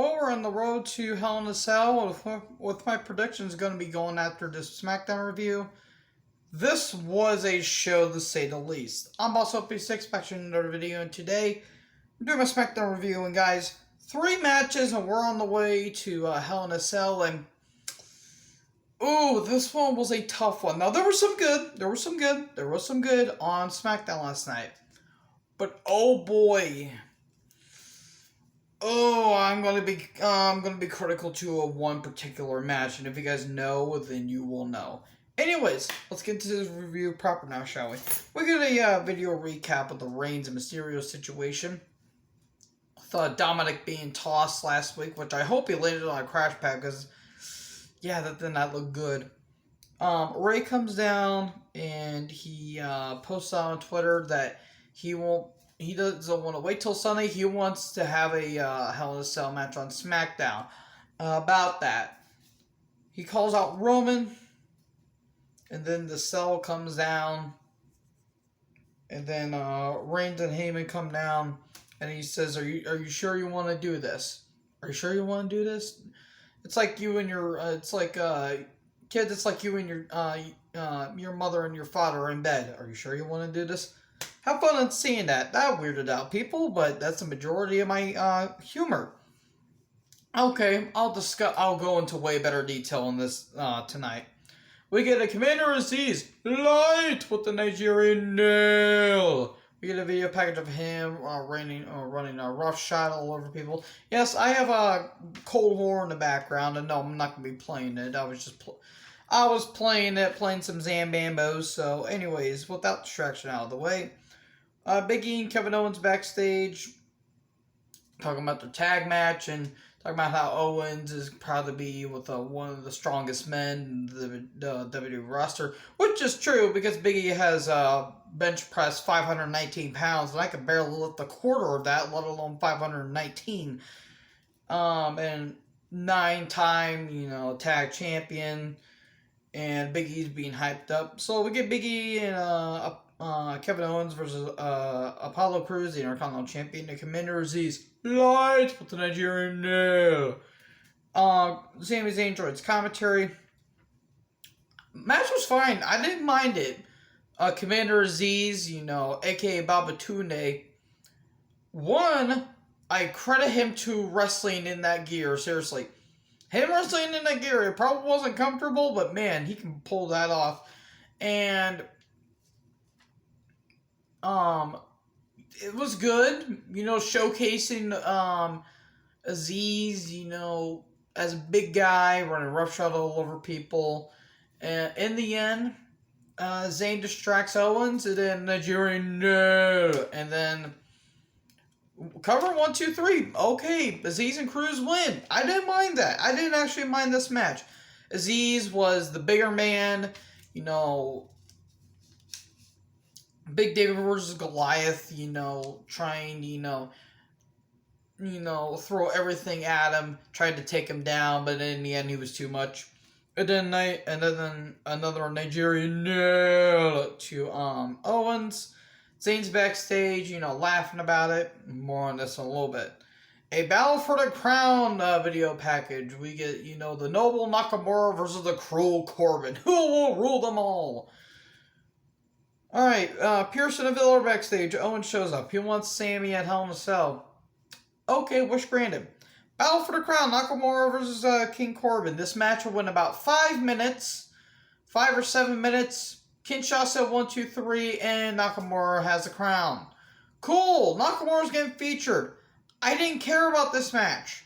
Well, we're on the road to Hell in a Cell with my predictions going to be going after this Smackdown review. This was a show to say the least. I'm also P6 back to another video, and today I'm doing my Smackdown review. And guys, 3 matches, and we're on the way to Hell in a Cell. And ooh, this one was a tough one. Now there was some good, there was some good on SmackDown last night, but oh boy. Oh, I'm gonna be critical to one particular match, and if you guys know, then you will know. Anyways, let's get into this review proper now, shall we? We get a video recap of the Reigns and Mysterio situation. With Dominic being tossed last week, which I hope he landed on a crash pad, because yeah, that did not look good. Ray comes down and he posts on Twitter that he doesn't want to wait till Sunday. He wants to have a Hell in a Cell match on SmackDown. About that, he calls out Roman, and then the cell comes down, and then Reigns and Heyman come down, and he says, "Are you sure you want to do this? Are you sure you want to do this? It's like you and your kids. It's like you and your mother and your father are in bed. Are you sure you want to do this?" Have fun in seeing that. That weirded out people, but that's the majority of my humor. Okay, I'll go into way better detail on this tonight. We get a Commander Aziz light with the Nigerian nail. We get a video package of him running a rough shot all over people. Yes, I have a Cold War in the background, and no, I'm not gonna be playing it. I was playing some Zambambos. So, anyways, without distraction out of the way. Big E and Kevin Owens backstage talking about their tag match and talking about how Owens is proud to be with one of the strongest men in the WWE roster, which is true because Big E has bench pressed 519 pounds, and I could barely lift a quarter of that, let alone 519. And 9-time, tag champion, and Big E's being hyped up. So we get Big E and Kevin Owens versus Apollo Crews, the Intercontinental Champion, and Commander Aziz light with the Nigerian nail. Sami Zayn joins commentary. Match was fine. I didn't mind it. Commander Aziz, aka Babatunde. One, I credit him to wrestling in that gear. Seriously. Him wrestling in that gear, it probably wasn't comfortable, but man, he can pull that off. And it was good, showcasing Aziz, as a big guy running roughshod all over people. And in the end, Zayn distracts Owens, and then Nigerian no, and then cover 1, 2, 3. Okay, Aziz and Crews win. I didn't mind that. I didn't actually mind this match. Aziz was the bigger man, Big David versus Goliath, trying, throw everything at him, tried to take him down, but in the end he was too much. And then another Nigerian nail to Owens. Zayn's backstage, laughing about it. More on this in a little bit. A Battle for the Crown video package. We get, the Noble Nakamura versus the Cruel Corbin. Who will rule them all? Alright, Pearson and Villa backstage. Owen shows up. He wants Sammy at Hell in a Cell. Okay, wish granted. Battle for the Crown, Nakamura versus King Corbin. This match will win about 5 minutes. 5 or 7 minutes. Kinshaw said 1, 2, 3, and Nakamura has the crown. Cool, Nakamura's getting featured. I didn't care about this match.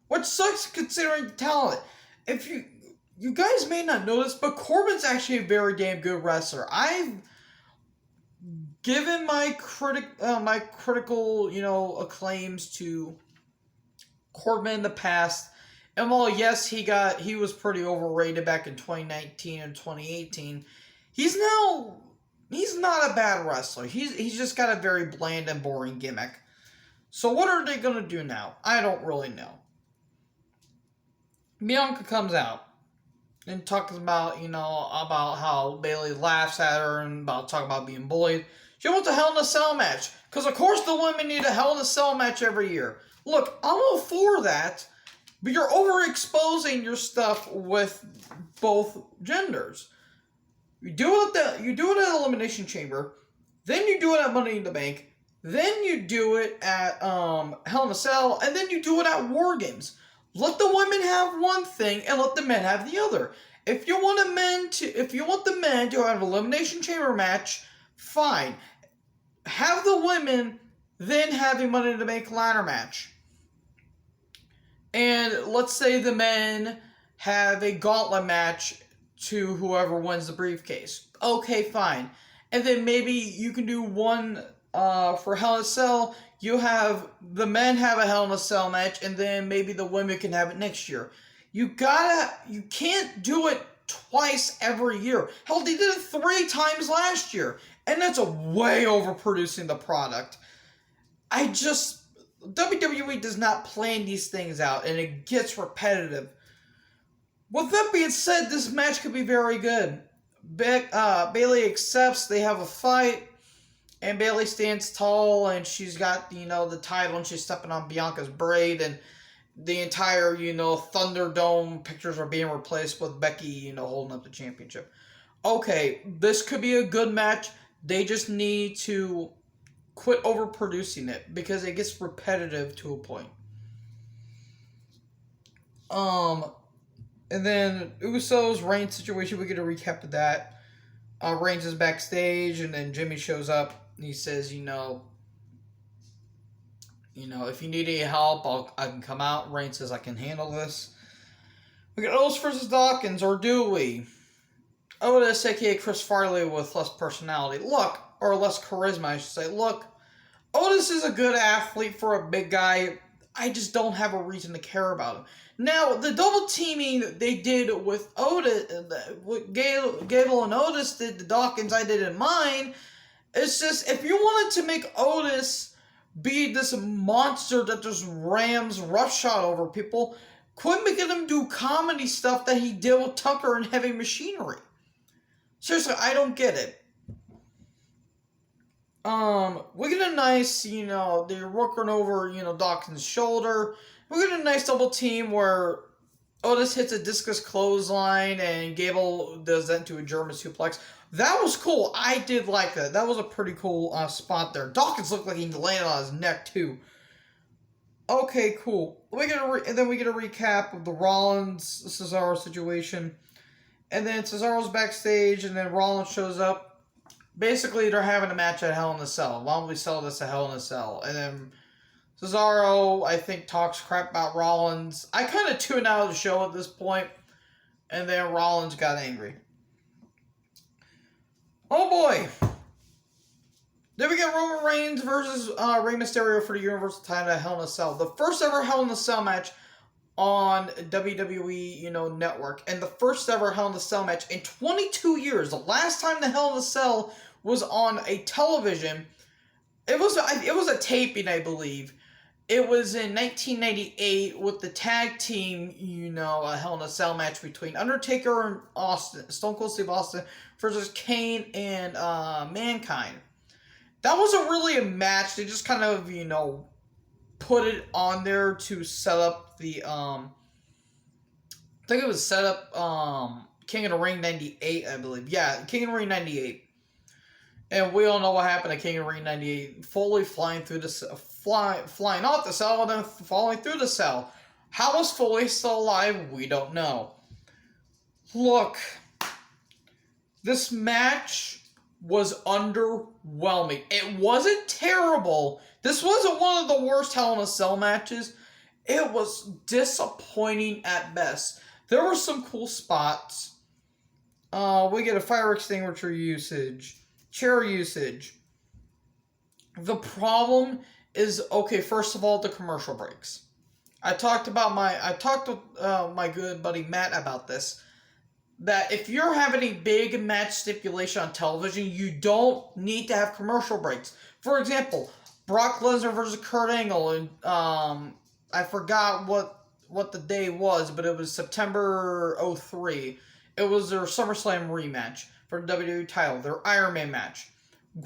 Which sucks considering the talent. If you guys may not know this, but Corbin's actually a very damn good wrestler. I've given my critical, acclaims to Corbin in the past, and while yes, he was pretty overrated back in 2019 and 2018, he's not a bad wrestler. He's just got a very bland and boring gimmick. So what are they gonna do now? I don't really know. Bianca comes out and talks about, about how Bayley laughs at her and talking about being bullied. She wants a Hell in a Cell match. Because, of course, the women need a Hell in a Cell match every year. Look, I'm all for that. But you're overexposing your stuff with both genders. You do it at Elimination Chamber. Then you do it at Money in the Bank. Then you do it at Hell in a Cell. And then you do it at War Games. Let the women have one thing and let the men have the other. If you want the men to have an Elimination Chamber match, fine. Have the women then have a Money in the Bank ladder match. And let's say the men have a gauntlet match to whoever wins the briefcase. Okay, fine. And then maybe you can do one for Hell in a Cell. You have the men have a Hell in a Cell match, and then maybe the women can have it next year. You can't do it twice every year. Hell, they did it 3 times last year. And that's way overproducing the product. WWE does not plan these things out, and it gets repetitive. With that being said, this match could be very good. Bayley accepts, they have a fight, and Bayley stands tall, and she's got, the title, and she's stepping on Bianca's braid, and the entire, Thunderdome pictures are being replaced with Becky, holding up the championship. Okay, this could be a good match. They just need to quit overproducing it because it gets repetitive to a point. And then Usos, Reigns situation, we get a recap of that. Reigns is backstage, and then Jimmy shows up. And he says, if you need any help, I can come out. Reigns says, I can handle this. We got Otis versus Dawkins, or do we? Otis, aka Chris Farley, with less personality. Or less charisma, I should say. Look, Otis is a good athlete for a big guy. I just don't have a reason to care about him. Now, the double teaming they did with Otis, what Gable and Otis did to Dawkins, I did in mine. It's just, if you wanted to make Otis be this monster that just rams roughshod over people, quit making him do comedy stuff that he did with Tucker and Heavy Machinery. Seriously, I don't get it. We get a nice, they're working over, Dawkins' shoulder. We get a nice double team where Otis hits a discus clothesline and Gable does that into a German suplex. That was cool. I did like that. That was a pretty cool spot there. Dawkins looked like he landed on his neck, too. Okay, cool. And then we get a recap of the Rollins-Cesaro situation. And then Cesaro's backstage, and then Rollins shows up. Basically, they're having a match at Hell in a Cell. Why don't we sell this at Hell in a Cell? And then Cesaro, I think, talks crap about Rollins. I kind of tuned out of the show at this point. And then Rollins got angry. Oh boy. Then we get Roman Reigns versus Rey Mysterio for the Universal title at Hell in a Cell. The first ever Hell in a Cell match on WWE, network. And the first ever Hell in a Cell match in 22 years. The last time the Hell in a Cell was on a television, it was a taping, I believe. It was in 1998 with the tag team, a Hell in a Cell match between Undertaker and Austin, Stone Cold Steve Austin versus Kane and Mankind. That wasn't really a match. They just kind of, put it on there to set up the, I think it was set up, King of the Ring 98, I believe. Yeah, King of the Ring 98. And we all know what happened at King of the Ring 98. Foley flying through flying off the cell and then falling through the cell. How was Foley still alive? We don't know. Look, this match was underwhelming. It wasn't terrible. This wasn't one of the worst Hell in a Cell matches. It was disappointing at best. There were some cool spots. We get a fire extinguisher usage. Chair usage. The problem is, okay, first of all, the commercial breaks. I talked with my good buddy Matt about this. That if you're having a big match stipulation on television, you don't need to have commercial breaks. For example, Brock Lesnar versus Kurt Angle, and I forgot what the day was, but it was September 03. It was their SummerSlam rematch for the WWE title, their Iron Man match.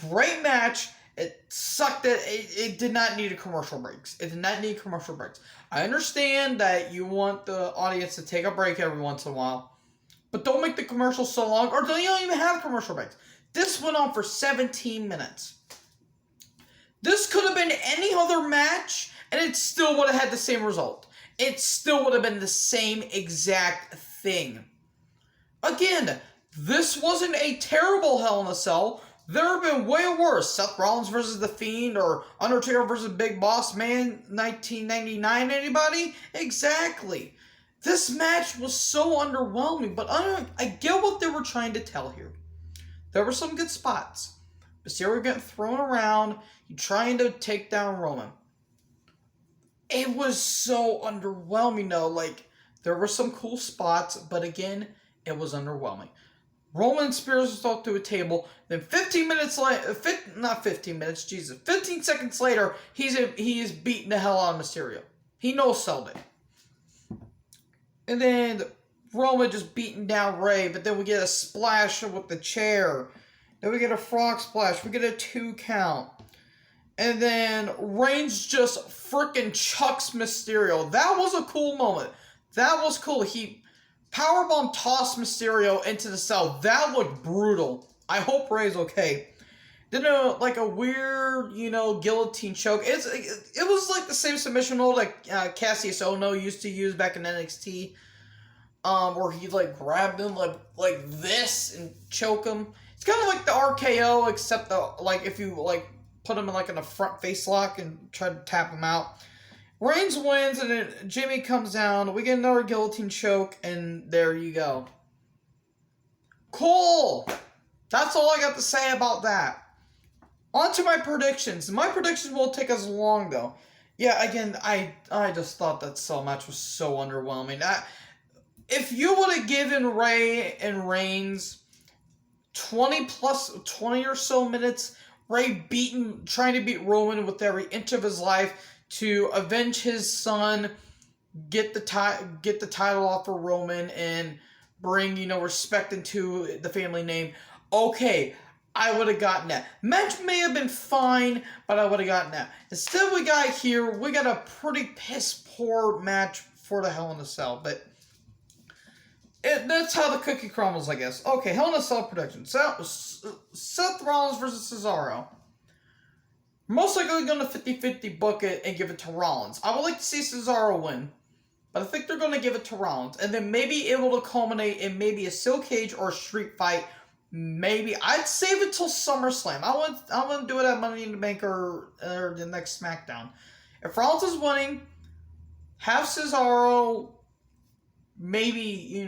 Great match. It sucked that it did not need commercial breaks. It did not need commercial breaks. I understand that you want the audience to take a break every once in a while, but don't make the commercials so long, or don't even have commercial breaks. This went on for 17 minutes. This could have been any other match, and it still would have had the same result. It still would have been the same exact thing. Again, this wasn't a terrible Hell in a Cell. There have been way worse. Seth Rollins versus The Fiend, or Undertaker versus Big Boss Man 1999. Anybody? Exactly. This match was so underwhelming, but I get what they were trying to tell here. There were some good spots. Mysterio getting thrown around, he trying to take down Roman. It was so underwhelming though. Like, there were some cool spots, but again, it was underwhelming. Roman spears himself through a table. Then 15 minutes later, not 15 minutes, Jesus, 15 seconds later, he is beating the hell out of Mysterio. He no-sold it. And then Roman just beating down Ray, but then we get a splash with the chair. Then we get a frog splash. We get a 2 count. And then Reigns just freaking chucks Mysterio. That was a cool moment. That was cool. He powerbomb tossed Mysterio into the cell. That looked brutal. I hope Ray's okay. Then like a weird, guillotine choke. It was like the same submission hold like Cassius Ohno used to use back in NXT. Where he like grabbed him like this and choke him. It's kind of like the RKO, except if you like put him in a front face lock and try to tap him out. Reigns wins, and then Jimmy comes down. We get another guillotine choke, and there you go. Cool! That's all I got to say about that. On to my predictions. My predictions won't take as long, though. Yeah, again, I just thought that cell match was so underwhelming. If you would have given Ray and Reigns 20 or so minutes, Ray trying to beat Roman with every inch of his life, to avenge his son, get the title off of Roman, and bring, respect into the family name. Okay, I would have gotten that. Match may have been fine, but I would have gotten that. Instead, we got a pretty piss poor match for the Hell in a Cell, but that's how the cookie crumbles, I guess. Okay, Hell in a Cell prediction. Seth Rollins versus Cesaro. Most likely going to 50-50 book it and give it to Rollins. I would like to see Cesaro win, but I think they're going to give it to Rollins. And then maybe it will culminate in maybe a steel cage or a street fight. Maybe. I'd save it till SummerSlam. I want to do it at Money in the Bank or the next Smackdown. If Rollins is winning, have Cesaro, maybe,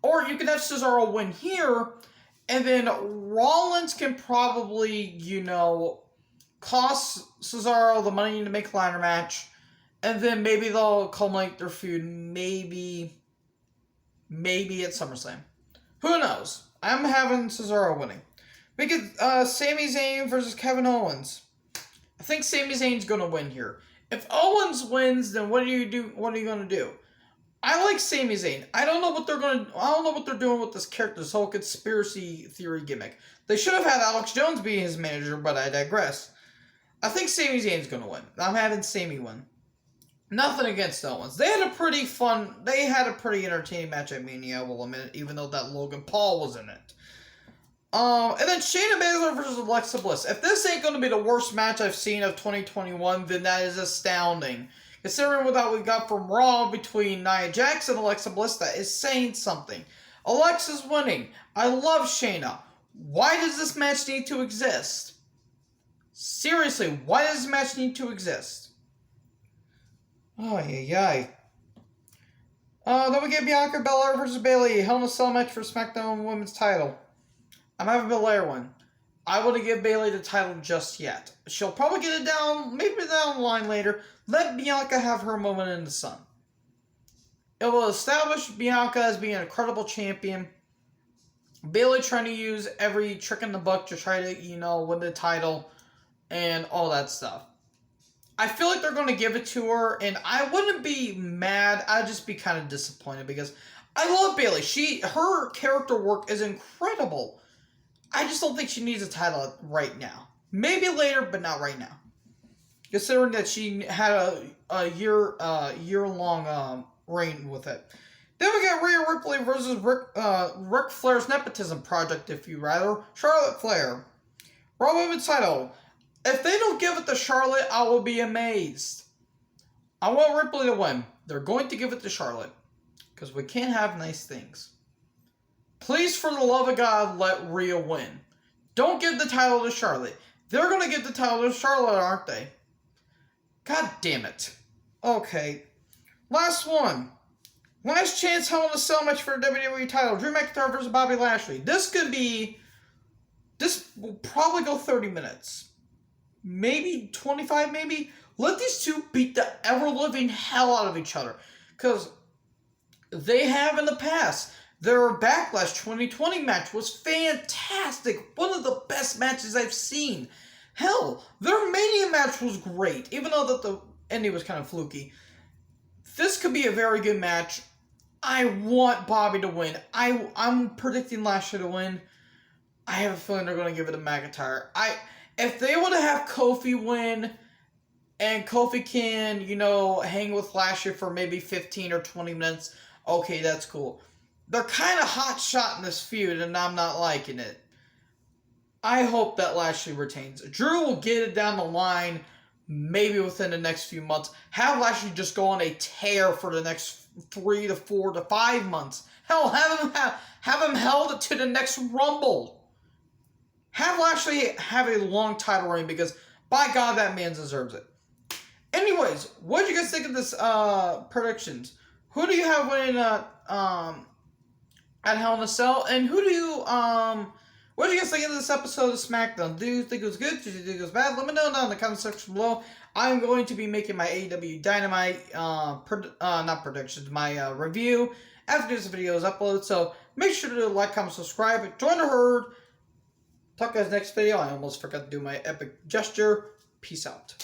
or you can have Cesaro win here, and then Rollins can probably, cost Cesaro the Money in the Bank ladder match, and then maybe they'll culminate their feud, maybe at SummerSlam. Who knows? I'm having Cesaro winning. We get Sami Zayn versus Kevin Owens. I think Sami Zayn's gonna win here. If Owens wins, then what are you gonna do? I like Sami Zayn. I don't know what they're doing with this character, this whole conspiracy theory gimmick. They should have had Alex Jones be his manager, but I digress. I think Sami Zayn's going to win. I'm having Sami win. Nothing against Owens. They had a pretty entertaining match at Mania, I will admit, even though that Logan Paul was in it. And then Shayna Baszler versus Alexa Bliss. If this ain't going to be the worst match I've seen of 2021, then that is astounding. Considering what we got from Raw between Nia Jax and Alexa Bliss, that is saying something. Alexa's winning. I love Shayna. Why does this match need to exist? Seriously, why does this match need to exist? Oh, yeah. Then we get Bianca Belair versus Bayley. Hell in a Cell match for SmackDown Women's title. I'm having Belair win. I wouldn't give Bayley the title just yet. She'll probably get it down the line later. Let Bianca have her moment in the sun. It will establish Bianca as being a credible champion. Bayley trying to use every trick in the book to try to, win the title and all that stuff. I feel like they're going to give it to her, and I wouldn't be mad. I'd just be kind of disappointed because I love Bayley. Her character work is incredible. I just don't think she needs a title right now. Maybe later, but not right now. Considering that she had a year-long reign with it. Then we got Rhea Ripley versus Ric Flair's nepotism project, if you rather. Charlotte Flair. Raw Women's title. If they don't give it to Charlotte, I will be amazed. I want Ripley to win. They're going to give it to Charlotte. Because we can't have nice things. Please, for the love of God, let Rhea win. Don't give the title to Charlotte. They're going to give the title to Charlotte, aren't they? God damn it. Okay. Last one. Last chance Hell in a Cell match for the WWE title. Drew McIntyre versus Bobby Lashley. This will probably go 30 minutes. Maybe 25, maybe. Let these two beat the ever-living hell out of each other. Because they have in the past. Their Backlash 2020 match was fantastic. One of the best matches I've seen. Hell, their Mania match was great. Even though that the ending was kind of fluky. This could be a very good match. I want Bobby to win. I'm predicting Lashley to win. I have a feeling they're going to give it to McIntyre. If they would have Kofi win, and Kofi can, hang with Lashley for maybe 15 or 20 minutes, okay, that's cool. They're kind of hot shot in this feud, and I'm not liking it. I hope that Lashley retains. Drew will get it down the line, maybe within the next few months. Have Lashley just go on a tear for the next 3 to 4 to 5 months. Hell, have him held to the next Rumble. Have Lashley have a long title reign because, by God, that man deserves it. Anyways, what do you guys think of this predictions? Who do you have winning at Hell in a Cell? And who do you what do you guys think of this episode of Smackdown? Do you think it was good? Do you think it was bad? Let me know down in the comment section below. I'm going to be making my AEW Dynamite my review after this video is uploaded. So make sure to like, comment, subscribe, join the herd. Talk to you guys next video. I almost forgot to do my epic gesture. Peace out.